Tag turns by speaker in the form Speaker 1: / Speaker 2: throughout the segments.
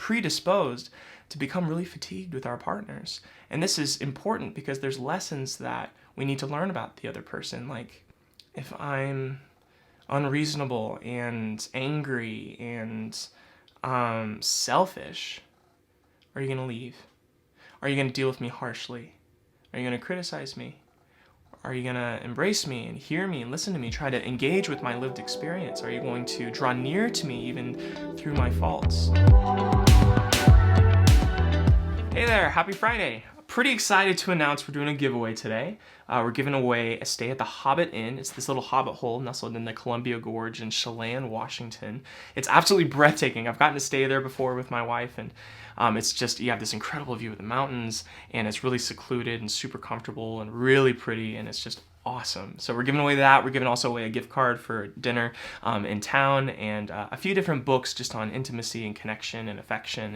Speaker 1: predisposed to become really fatigued with our partners. And this is important because there's lessons that we need to learn about the other person. Like, if I'm unreasonable and angry and selfish, are you going to leave? Are you going to deal with me harshly? Are you going to criticize me? Are you going to embrace me and hear me and listen to me, try to engage with my lived experience? Are you going to draw near to me even through my faults? Hey there, happy Friday. Pretty excited to announce we're doing a giveaway today. We're giving away a stay at the Hobbit Inn. It's this little hobbit hole nestled in the Columbia Gorge in Chelan, Washington. It's absolutely breathtaking. I've gotten to stay there before with my wife, and it's just, you have this incredible view of the mountains, and it's really secluded and super comfortable and really pretty, and it's just awesome. So we're giving away that. We're giving also away a gift card for dinner in town, and a few different books just on intimacy and connection and affection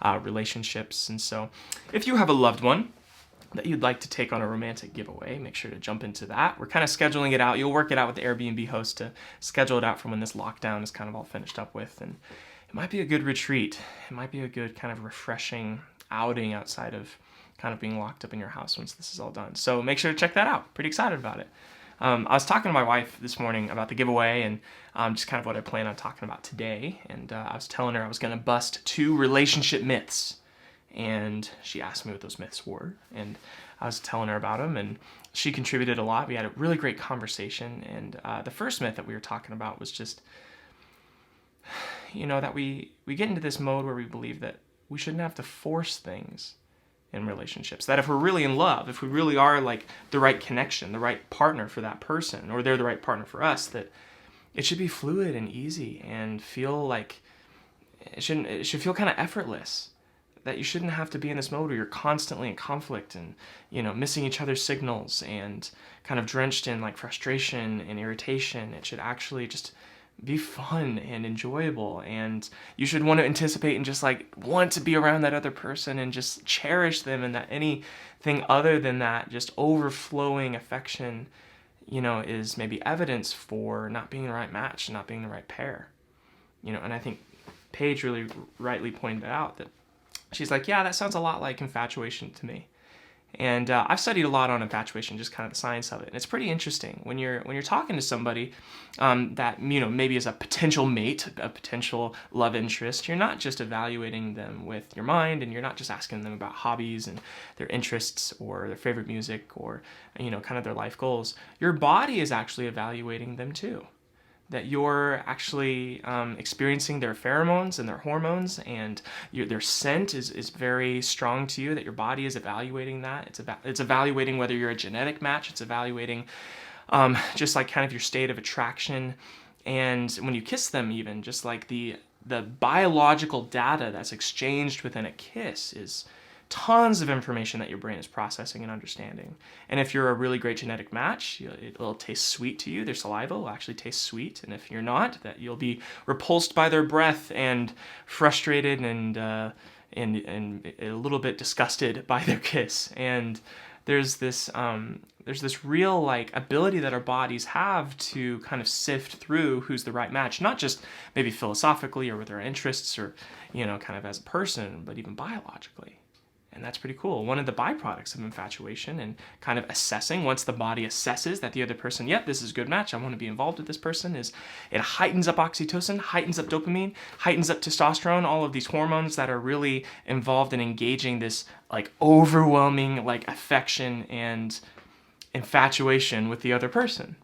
Speaker 1: and relationships. And so if you have a loved one that you'd like to take on a romantic giveaway, make sure to jump into that. We're kind of scheduling it out. You'll work it out with the Airbnb host to schedule it out from when this lockdown is kind of all finished up with. And it might be a good retreat. It might be a good kind of refreshing outing outside of kind of being locked up in your house once this is all done. So make sure to check that out. Pretty excited about it. I was talking to my wife this morning about the giveaway and just kind of what I plan on talking about today. And I was telling her I was going to bust 2 relationship myths. And she asked me what those myths were. And I was telling her about them, and she contributed a lot. We had a really great conversation. And the first myth that we were talking about was just, that we get into this mode where we believe that we shouldn't have to force things in relationships. That if we're really in love, if we really are like the right connection, the right partner for that person, or they're the right partner for us, that it should be fluid and easy and feel like it should feel kind of effortless. That you shouldn't have to be in this mode where you're constantly in conflict and, missing each other's signals and kind of drenched in like frustration and irritation. It should actually just be fun and enjoyable, and you should want to anticipate and just like want to be around that other person and just cherish them, and that anything other than that, just overflowing affection, is maybe evidence for not being the right match, not being the right pair. And I think Paige really rightly pointed out that she's like, yeah, that sounds a lot like infatuation to me. And I've studied a lot on infatuation, just kind of the science of it. And it's pretty interesting when you're talking to somebody that maybe is a potential mate, a potential love interest. You're not just evaluating them with your mind, and you're not just asking them about hobbies and their interests or their favorite music or kind of their life goals. Your body is actually evaluating them too. That you're actually experiencing their pheromones and their hormones, and their scent is very strong to you, that your body is evaluating that. It's evaluating whether you're a genetic match. It's evaluating just like kind of your state of attraction. And when you kiss them even, just like the biological data that's exchanged within a kiss is tons of information that your brain is processing and understanding. And if you're a really great genetic match, it'll taste sweet to you. Their saliva will actually taste sweet. And if you're not, that you'll be repulsed by their breath and frustrated and a little bit disgusted by their kiss. And there's this real like ability that our bodies have to kind of sift through who's the right match, not just maybe philosophically or with our interests or kind of as a person, but even biologically. And that's pretty cool. One of the byproducts of infatuation and kind of assessing, once the body assesses that the other person, yep, this is a good match, I want to be involved with this person, is it heightens up oxytocin, heightens up dopamine, heightens up testosterone, all of these hormones that are really involved in engaging this like overwhelming like affection and infatuation with the other person.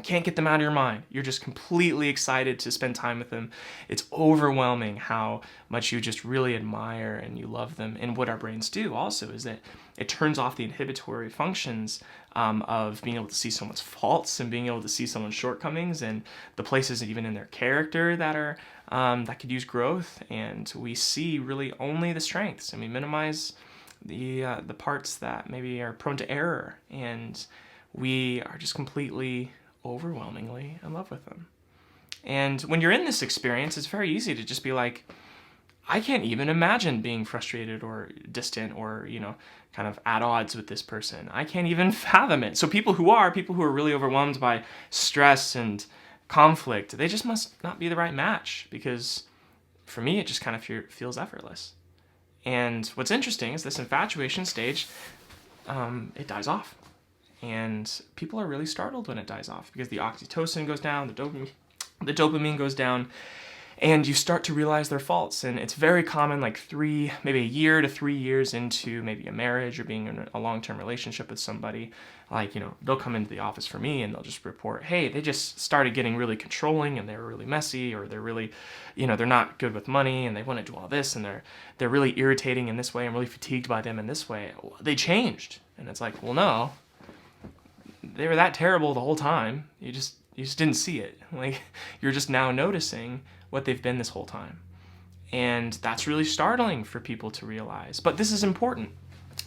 Speaker 1: Can't get them out of your mind. You're just completely excited to spend time with them. It's overwhelming how much you just really admire and you love them. And what our brains do also is that it turns off the inhibitory functions of being able to see someone's faults and being able to see someone's shortcomings and the places even in their character that are that could use growth. And we see really only the strengths, and we minimize the parts that maybe are prone to error. And we are just completely overwhelmingly in love with them. And when you're in this experience, it's very easy to just be like, I can't even imagine being frustrated or distant or, kind of at odds with this person. I can't even fathom it. So people who are really overwhelmed by stress and conflict, they just must not be the right match, because for me, it just kind of feels effortless. And what's interesting is this infatuation stage, it dies off. And people are really startled when it dies off because the oxytocin goes down, the dopamine goes down, and you start to realize their faults. And it's very common, like maybe a year to 3 years into maybe a marriage or being in a long-term relationship with somebody, like, they'll come into the office for me and they'll just report, hey, they just started getting really controlling and they're really messy, or they're really, they're not good with money and they want to do all this, and they're really irritating in this way. I'm really fatigued by them in this way. They changed. And it's like, well, no, they were that terrible the whole time. You just didn't see it. Like, you're just now noticing what they've been this whole time. And that's really startling for people to realize. But this is important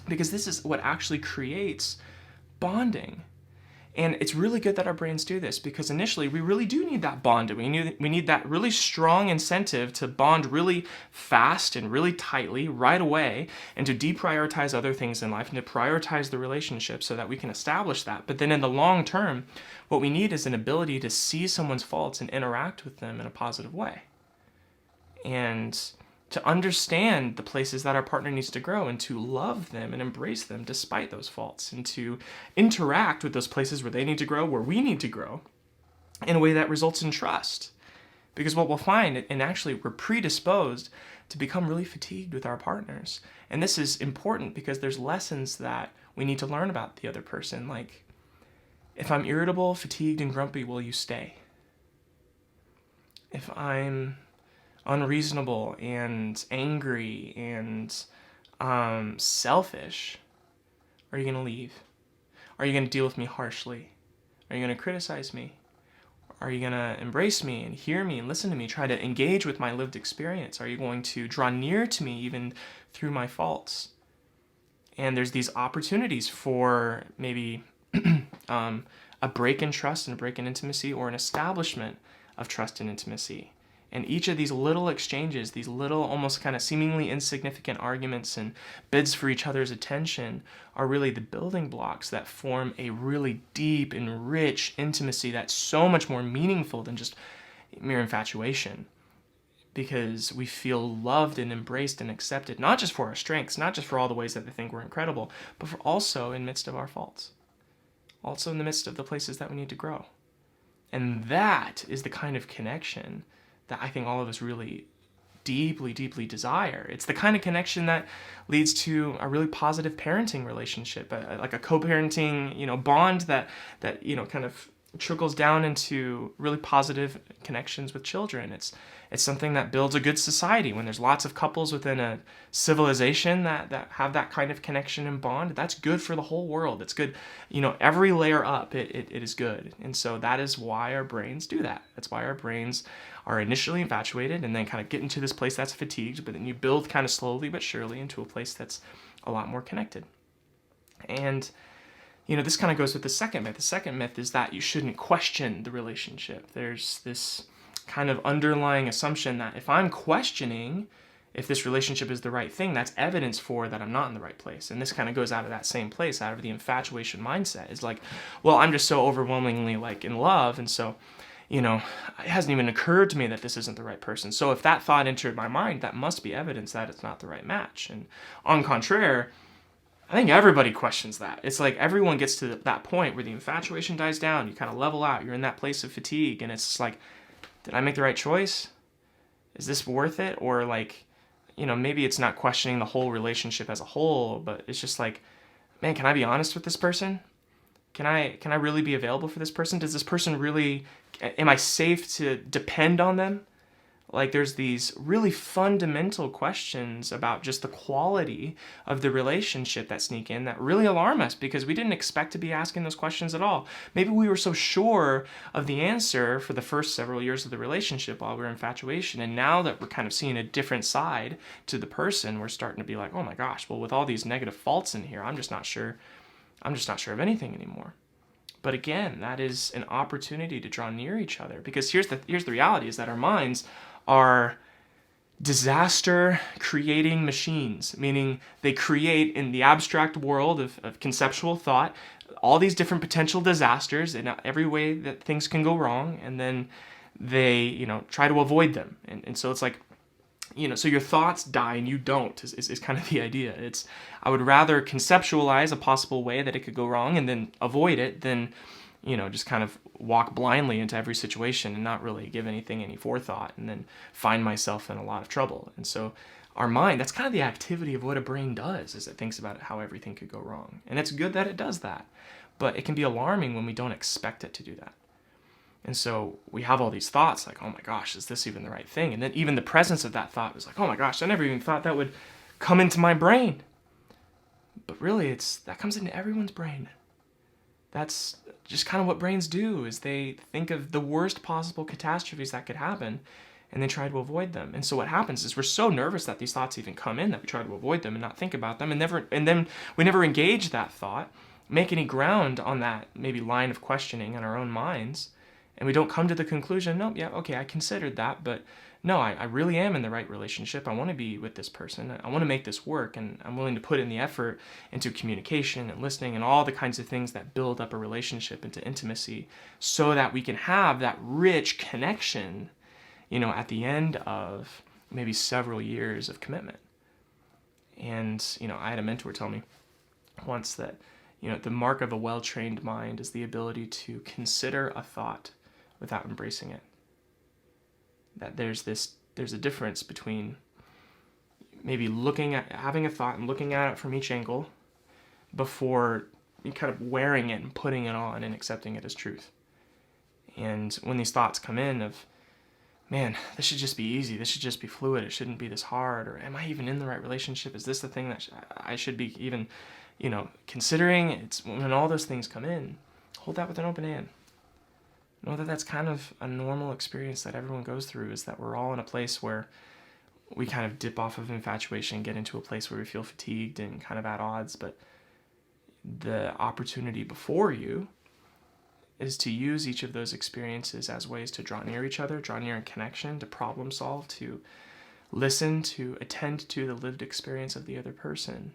Speaker 1: because this is what actually creates bonding. And it's really good that our brains do this, because initially we really do need that bond. We need that really strong incentive to bond really fast and really tightly right away, and to deprioritize other things in life and to prioritize the relationship so that we can establish that. But then in the long term, what we need is an ability to see someone's faults and interact with them in a positive way. And to understand the places that our partner needs to grow, and to love them and embrace them despite those faults, and to interact with those places where they need to grow, where we need to grow, in a way that results in trust. Because what we'll find, and actually we're predisposed to become really fatigued with our partners. And this is important because there's lessons that we need to learn about the other person. Like, if I'm irritable, fatigued, and grumpy, will you stay? If I'm unreasonable and angry and selfish, are you going to leave? Are you going to deal with me harshly? Are you going to criticize me? Are you going to embrace me and hear me and listen to me, try to engage with my lived experience? Are you going to draw near to me even through my faults? And there's these opportunities for maybe a break in trust and a break in intimacy, or an establishment of trust and intimacy. And each of these little exchanges, these little almost kind of seemingly insignificant arguments and bids for each other's attention, are really the building blocks that form a really deep and rich intimacy that's so much more meaningful than just mere infatuation. Because we feel loved and embraced and accepted, not just for our strengths, not just for all the ways that they think we're incredible, but for also in midst of our faults. Also in the midst of the places that we need to grow. And that is the kind of connection that I think all of us really deeply, deeply desire. It's the kind of connection that leads to a really positive parenting relationship, like a co-parenting, bond that kind of trickles down into really positive connections with children. It's something that builds a good society. When there's lots of couples within a civilization that have that kind of connection and bond, that's good for the whole world. It's good, every layer up, it is good. And so that is why our brains do that. That's why our brains are initially infatuated and then kind of get into this place that's fatigued, but then you build kind of slowly but surely into a place that's a lot more connected. And this kind of goes with the second myth. The second myth is that you shouldn't question the relationship. There's this kind of underlying assumption that if I'm questioning if this relationship is the right thing, that's evidence for that I'm not in the right place. And this kind of goes out of that same place, out of the infatuation mindset. It's like, well, I'm just so overwhelmingly in love, and so, it hasn't even occurred to me that this isn't the right person. So if that thought entered my mind, that must be evidence that it's not the right match. And on contraire, I think everybody questions that. It's like everyone gets to that point where the infatuation dies down, you kind of level out, you're in that place of fatigue, and it's like, did I make the right choice? Is this worth it? Or maybe it's not questioning the whole relationship as a whole, but it's just like, man, can I be honest with this person? Can I really be available for this person? Does this person really, am I safe to depend on them? Like, there's these really fundamental questions about just the quality of the relationship that sneak in that really alarm us, because we didn't expect to be asking those questions at all. Maybe we were so sure of the answer for the first several years of the relationship while we were in infatuation, and now that we're kind of seeing a different side to the person, we're starting to be like, oh my gosh, well, with all these negative faults in here, I'm just not sure of anything anymore. But again, that is an opportunity to draw near each other, because here's the reality, is that our minds are disaster creating machines, meaning they create in the abstract world of conceptual thought all these different potential disasters in every way that things can go wrong, and then they try to avoid them. And so it's like so your thoughts die and you don't is kind of the idea. I would rather conceptualize a possible way that it could go wrong and then avoid it than, just kind of walk blindly into every situation and not really give anything any forethought and then find myself in a lot of trouble. And so our mind, that's kind of the activity of what a brain does, is it thinks about how everything could go wrong. And it's good that it does that, but it can be alarming when we don't expect it to do that. And so we have all these thoughts like, oh my gosh, is this even the right thing? And then even the presence of that thought was like, oh my gosh, I never even thought that would come into my brain. But really, that comes into everyone's brain. That's just kind of what brains do, is they think of the worst possible catastrophes that could happen and they try to avoid them. And so what happens is we're so nervous that these thoughts even come in that we try to avoid them and not think about them, and then we never engage that thought, make any ground on that maybe line of questioning in our own minds. And we don't come to the conclusion, nope, yeah, okay, I considered that, but no, I really am in the right relationship. I want to be with this person. I want to make this work, and I'm willing to put in the effort into communication and listening and all the kinds of things that build up a relationship into intimacy so that we can have that rich connection, at the end of maybe several years of commitment. And, I had a mentor tell me once that, the mark of a well-trained mind is the ability to consider a thought without embracing it. That there's a difference between maybe having a thought and looking at it from each angle before kind of wearing it and putting it on and accepting it as truth. And when these thoughts come in of, man, this should just be easy, this should just be fluid, it shouldn't be this hard, or am I even in the right relationship? Is this the thing that I should be even, considering? It's when all those things come in, hold that with an open hand. Know that that's kind of a normal experience that everyone goes through, is that we're all in a place where we kind of dip off of infatuation, get into a place where we feel fatigued and kind of at odds. But the opportunity before you is to use each of those experiences as ways to draw near each other, draw near in connection, to problem solve, to listen, to attend to the lived experience of the other person,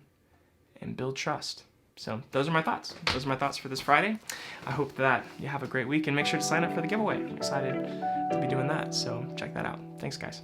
Speaker 1: and build trust. So those are my thoughts. Those are my thoughts for this Friday. I hope that you have a great week, and make sure to sign up for the giveaway. I'm excited to be doing that, so check that out. Thanks, guys.